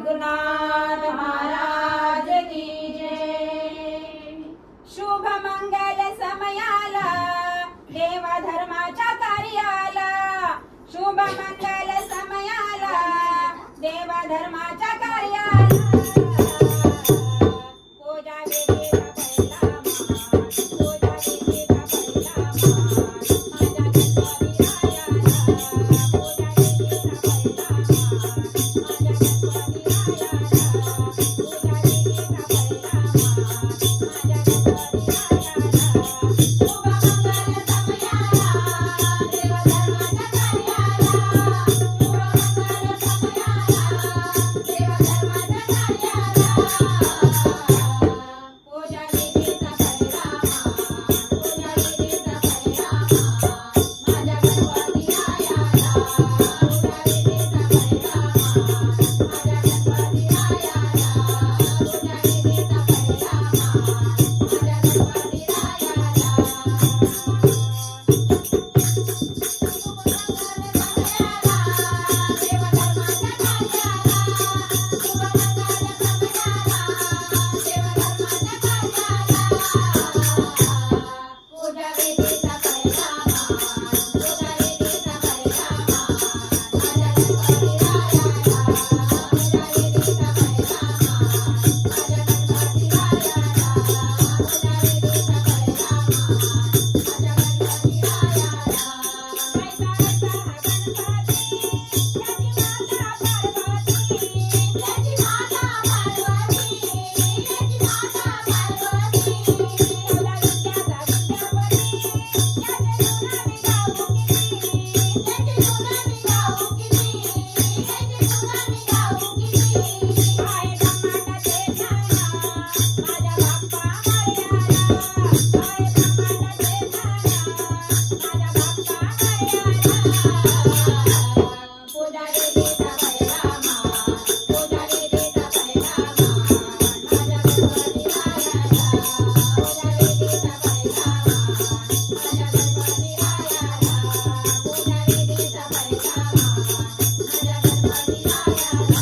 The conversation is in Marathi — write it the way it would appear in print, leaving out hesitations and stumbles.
सद्गुरुनाथ महाराज की जय। शुभ मंगल समयाला देवा धर्माच्या कार्याला, शुभ मंगल समयाला देवा धर्माच्या कार्याला, पूजा विधीचा पहिला मान, पूजा विधीचा पहिला मान माझ्या गणपती रायाला, पूजा विधीचा पहिला मान माझ्या गणपती रायाला, पूजा विधीचा पहिला मान माझ्या गणपती रायाला। शुभ मंगल समयाला देवा धर्माच्या कार्याला, शुभ मंगल समयाला देवा धर्माच्या कार्याला, पूजा विधीचा पहिला मान, पूजा विधीचा पहिला मान माझ्या गणपती रायाला, पूजा विधीचा पहिला मान माझ्या गणपती रायाला, पूजा विधीचा पहिला मान माझ्या गणपती रायाला।